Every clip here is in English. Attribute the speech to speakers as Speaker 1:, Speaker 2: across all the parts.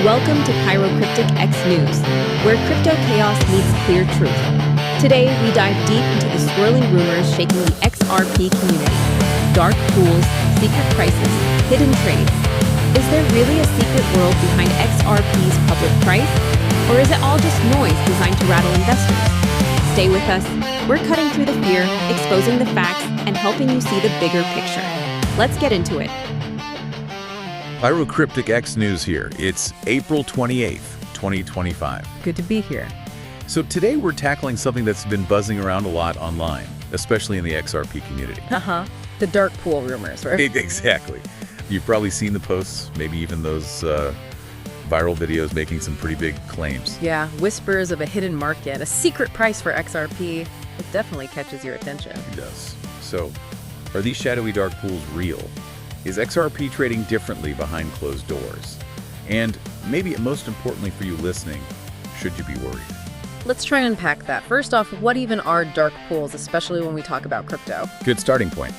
Speaker 1: Welcome to PyroKryptic X News, where crypto chaos meets clear truth. Today, we dive deep into the swirling rumors shaking the XRP community. Dark pools, secret prices, hidden trades. Is there really a secret world behind XRP's public price? Or is it all just noise designed to rattle investors? Stay with us. We're cutting through the fear, exposing the facts, and helping you see the bigger picture. Let's get into it.
Speaker 2: PyroKryptic X News here. It's April 28th, 2025.
Speaker 1: Good to be here.
Speaker 2: So today we're tackling something that's been buzzing around a lot online, especially in the XRP community.
Speaker 1: The dark pool rumors, right?
Speaker 2: Exactly. You've probably seen the posts, maybe even those viral videos making some pretty big claims.
Speaker 1: Yeah, whispers of a hidden market, a secret price for XRP. It definitely catches your attention.
Speaker 2: It does. So, are these shadowy dark pools real? Is XRP trading differently behind closed doors? And maybe most importantly for you listening, should you be worried?
Speaker 1: Let's try and unpack that. First off, what even are dark pools, especially when we talk about crypto?
Speaker 2: Good starting point.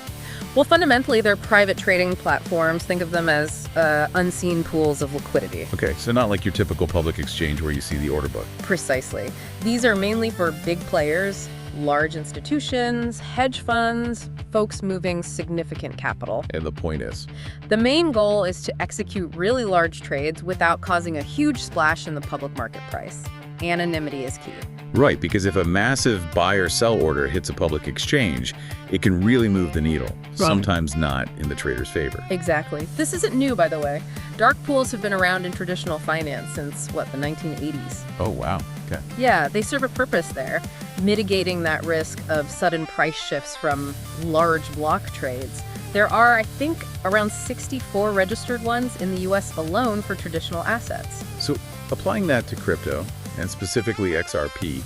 Speaker 1: Well, fundamentally, they're private trading platforms. Think of them as unseen pools of liquidity.
Speaker 2: Okay, so not like your typical public exchange where you see the order book.
Speaker 1: Precisely. These are mainly for big players, large institutions, hedge funds, folks moving significant capital.
Speaker 2: And the point is?
Speaker 1: The main goal is to execute really large trades without causing a huge splash in the public market price. Anonymity is key.
Speaker 2: Right, because if a massive buy or sell order hits a public exchange, it can really move the needle, sometimes not in the trader's favor.
Speaker 1: Exactly. This isn't new, by the way. Dark pools have been around in traditional finance since, the 1980s.
Speaker 2: Oh, wow. Okay.
Speaker 1: Yeah, they serve a purpose there, mitigating that risk of sudden price shifts from large block trades. There are, I think, around 64 registered ones in the US alone for traditional assets.
Speaker 2: So applying that to crypto, and specifically XRP,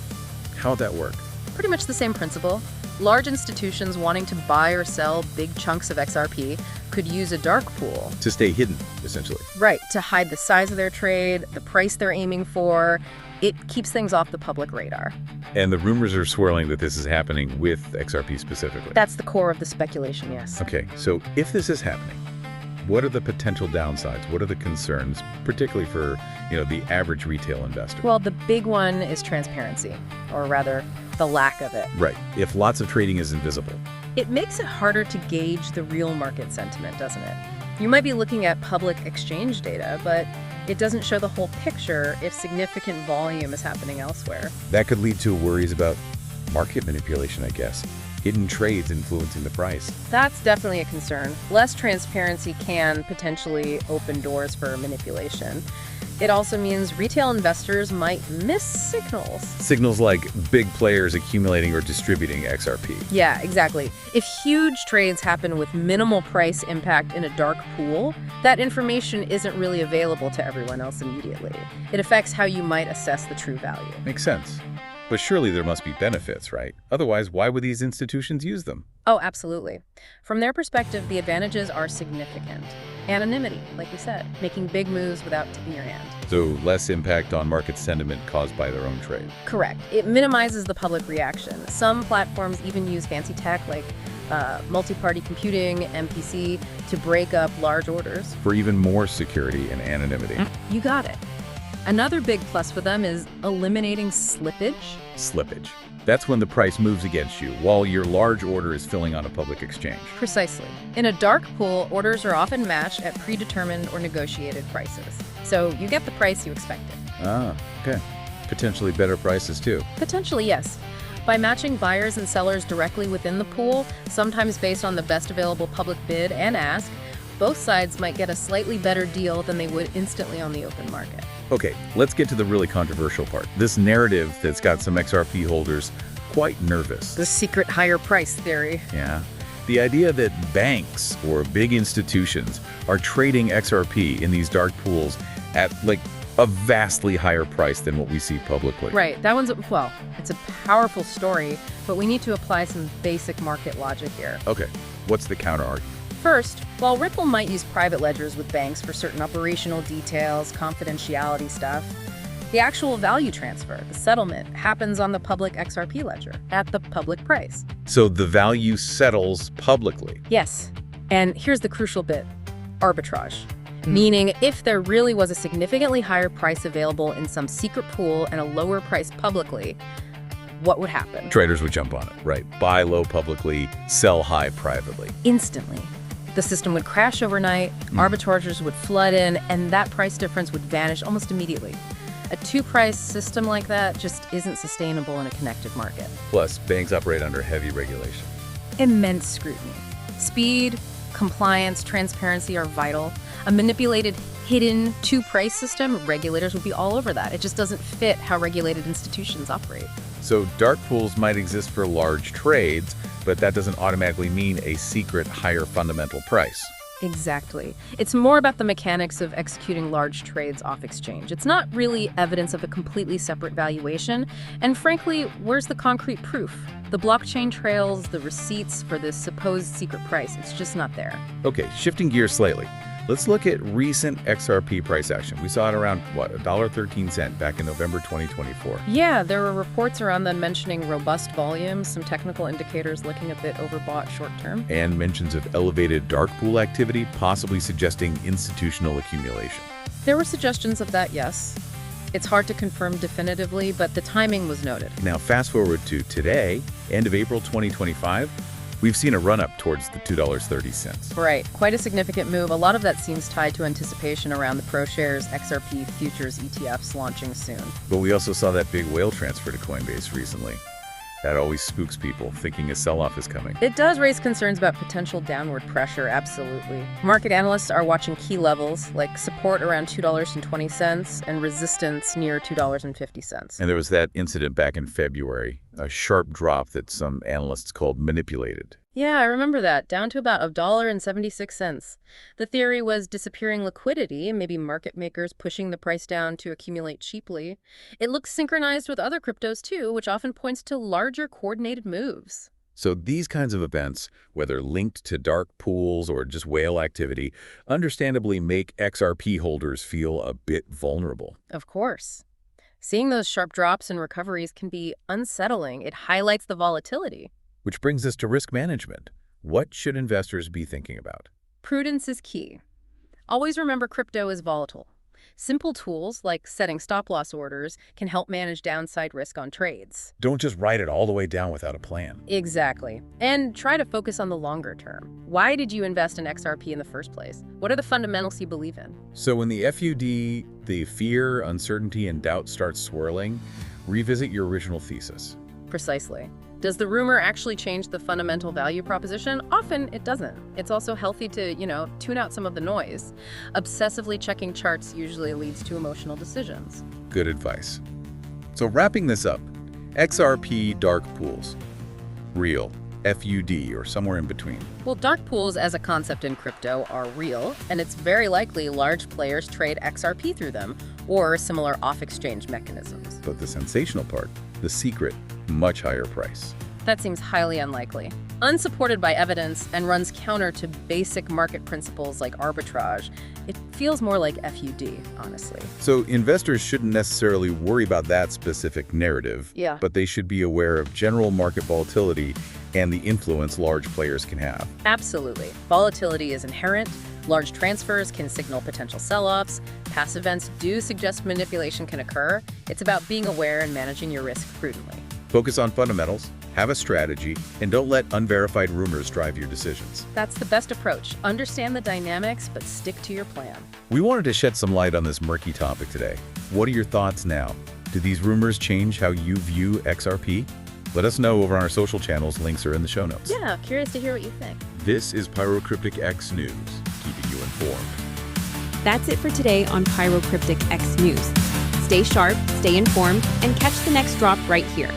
Speaker 2: how'd that work?
Speaker 1: Pretty much the same principle. Large institutions wanting to buy or sell big chunks of XRP could use a dark pool.
Speaker 2: To stay hidden, essentially.
Speaker 1: Right, to hide the size of their trade, the price they're aiming for. It keeps things off the public radar.
Speaker 2: And the rumors are swirling that this is happening with XRP specifically.
Speaker 1: That's the core of the speculation, yes.
Speaker 2: Okay, so if this is happening, what are the potential downsides? What are the concerns, particularly for, the average retail investor?
Speaker 1: Well, the big one is transparency, or rather, the lack of it.
Speaker 2: Right. If lots of trading is invisible.
Speaker 1: It makes it harder to gauge the real market sentiment, doesn't it? You might be looking at public exchange data, but it doesn't show the whole picture if significant volume is happening elsewhere.
Speaker 2: That could lead to worries about market manipulation, I guess. Hidden trades influencing the price.
Speaker 1: That's definitely a concern. Less transparency can potentially open doors for manipulation. It also means retail investors might miss signals.
Speaker 2: Signals like big players accumulating or distributing XRP.
Speaker 1: Yeah, exactly. If huge trades happen with minimal price impact in a dark pool, that information isn't really available to everyone else immediately. It affects how you might assess the true value.
Speaker 2: Makes sense. But surely there must be benefits, right? Otherwise, why would these institutions use them?
Speaker 1: Oh, absolutely. From their perspective, the advantages are significant. Anonymity, like we said, making big moves without tipping your hand.
Speaker 2: So less impact on market sentiment caused by their own trade.
Speaker 1: Correct. It minimizes the public reaction. Some platforms even use fancy tech like multi-party computing, MPC, to break up large orders.
Speaker 2: For even more security and anonymity.
Speaker 1: You got it. Another big plus for them is eliminating slippage.
Speaker 2: Slippage. That's when the price moves against you while your large order is filling on a public exchange.
Speaker 1: Precisely. In a dark pool, orders are often matched at predetermined or negotiated prices. So you get the price you expected.
Speaker 2: Ah, okay. Potentially better prices too.
Speaker 1: Potentially, yes. By matching buyers and sellers directly within the pool, sometimes based on the best available public bid and ask, both sides might get a slightly better deal than they would instantly on the open market.
Speaker 2: Okay, let's get to the really controversial part. This narrative that's got some XRP holders quite nervous.
Speaker 1: The secret higher price theory.
Speaker 2: Yeah. The idea that banks or big institutions are trading XRP in these dark pools at a vastly higher price than what we see publicly.
Speaker 1: Right. That one's, it's a powerful story, but we need to apply some basic market logic here.
Speaker 2: Okay, what's the counter-argument?
Speaker 1: First, while Ripple might use private ledgers with banks for certain operational details, confidentiality stuff, the actual value transfer, the settlement, happens on the public XRP ledger at the public price.
Speaker 2: So the value settles publicly?
Speaker 1: Yes. And here's the crucial bit, arbitrage.
Speaker 3: Meaning, if there really was a significantly higher price available in some secret pool and a lower price publicly, what would happen?
Speaker 2: Traders would jump on it, right? Buy low publicly, sell high privately.
Speaker 3: Instantly. The system would crash overnight, arbitrageurs would flood in, and that price difference would vanish almost immediately. A two-price system like that just isn't sustainable in a connected market.
Speaker 2: Plus, banks operate under heavy regulation.
Speaker 3: Immense scrutiny. Speed, compliance, transparency are vital. A manipulated, hidden two-price system, regulators would be all over that. It just doesn't fit how regulated institutions operate.
Speaker 2: So dark pools might exist for large trades, but that doesn't automatically mean a secret higher fundamental price.
Speaker 3: Exactly. It's more about the mechanics of executing large trades off exchange. It's not really evidence of a completely separate valuation. And frankly, where's the concrete proof? The blockchain trails, the receipts for this supposed secret price, it's just not there.
Speaker 2: Okay, shifting gears slightly. Let's look at recent XRP price action. We saw it around, $1.13 back in November 2024.
Speaker 3: Yeah, there were reports around then mentioning robust volumes, some technical indicators looking a bit overbought short term.
Speaker 2: And mentions of elevated dark pool activity, possibly suggesting institutional accumulation.
Speaker 3: There were suggestions of that, yes. It's hard to confirm definitively, but the timing was noted.
Speaker 2: Now fast forward to today, end of April 2025, we've seen a run-up towards the $2.30.
Speaker 3: Right, quite a significant move. A lot of that seems tied to anticipation around the ProShares XRP futures ETFs launching soon.
Speaker 2: But we also saw that big whale transfer to Coinbase recently. That always spooks people, thinking a sell-off is coming.
Speaker 3: It does raise concerns about potential downward pressure, absolutely. Market analysts are watching key levels, like support around $2.20 and resistance near $2.50.
Speaker 2: And there was that incident back in February, a sharp drop that some analysts called manipulated.
Speaker 3: Yeah, I remember that, down to about $1.76. The theory was disappearing liquidity, maybe market makers pushing the price down to accumulate cheaply. It looks synchronized with other cryptos too, which often points to larger coordinated moves.
Speaker 2: So these kinds of events, whether linked to dark pools or just whale activity, understandably make XRP holders feel a bit vulnerable.
Speaker 3: Of course. Seeing those sharp drops and recoveries can be unsettling. It highlights the volatility.
Speaker 2: Which brings us to risk management. What should investors be thinking about?
Speaker 3: Prudence is key. Always remember crypto is volatile. Simple tools like setting stop-loss orders can help manage downside risk on trades.
Speaker 2: Don't just ride it all the way down without a plan.
Speaker 3: Exactly. And try to focus on the longer term. Why did you invest in XRP in the first place? What are the fundamentals you believe in?
Speaker 2: So when the FUD, the fear, uncertainty, and doubt starts swirling, revisit your original thesis.
Speaker 3: Precisely. Does the rumor actually change the fundamental value proposition? Often it doesn't. It's also healthy to, tune out some of the noise. Obsessively checking charts usually leads to emotional decisions.
Speaker 2: Good advice. So wrapping this up, XRP dark pools. Real, FUD, or somewhere in between.
Speaker 3: Well, dark pools as a concept in crypto are real, and it's very likely large players trade XRP through them, or similar off-exchange mechanisms.
Speaker 2: But the sensational part, the secret, much higher price.
Speaker 3: That seems highly unlikely. Unsupported by evidence and runs counter to basic market principles like arbitrage, it feels more like FUD, honestly.
Speaker 2: So investors shouldn't necessarily worry about that specific narrative,
Speaker 3: Yeah.
Speaker 2: but they should be aware of general market volatility and the influence large players can have.
Speaker 3: Absolutely. Volatility is inherent. Large transfers can signal potential sell-offs. Past events do suggest manipulation can occur. It's about being aware and managing your risk prudently.
Speaker 2: Focus on fundamentals, have a strategy, and don't let unverified rumors drive your decisions.
Speaker 3: That's the best approach. Understand the dynamics, but stick to your plan.
Speaker 2: We wanted to shed some light on this murky topic today. What are your thoughts now? Do these rumors change how you view XRP? Let us know over on our social channels. Links are in the show notes.
Speaker 3: Yeah, curious to hear what you think.
Speaker 2: This is PyroKryptic X News, keeping you informed.
Speaker 1: That's it for today on PyroKryptic X News. Stay sharp, stay informed, and catch the next drop right here.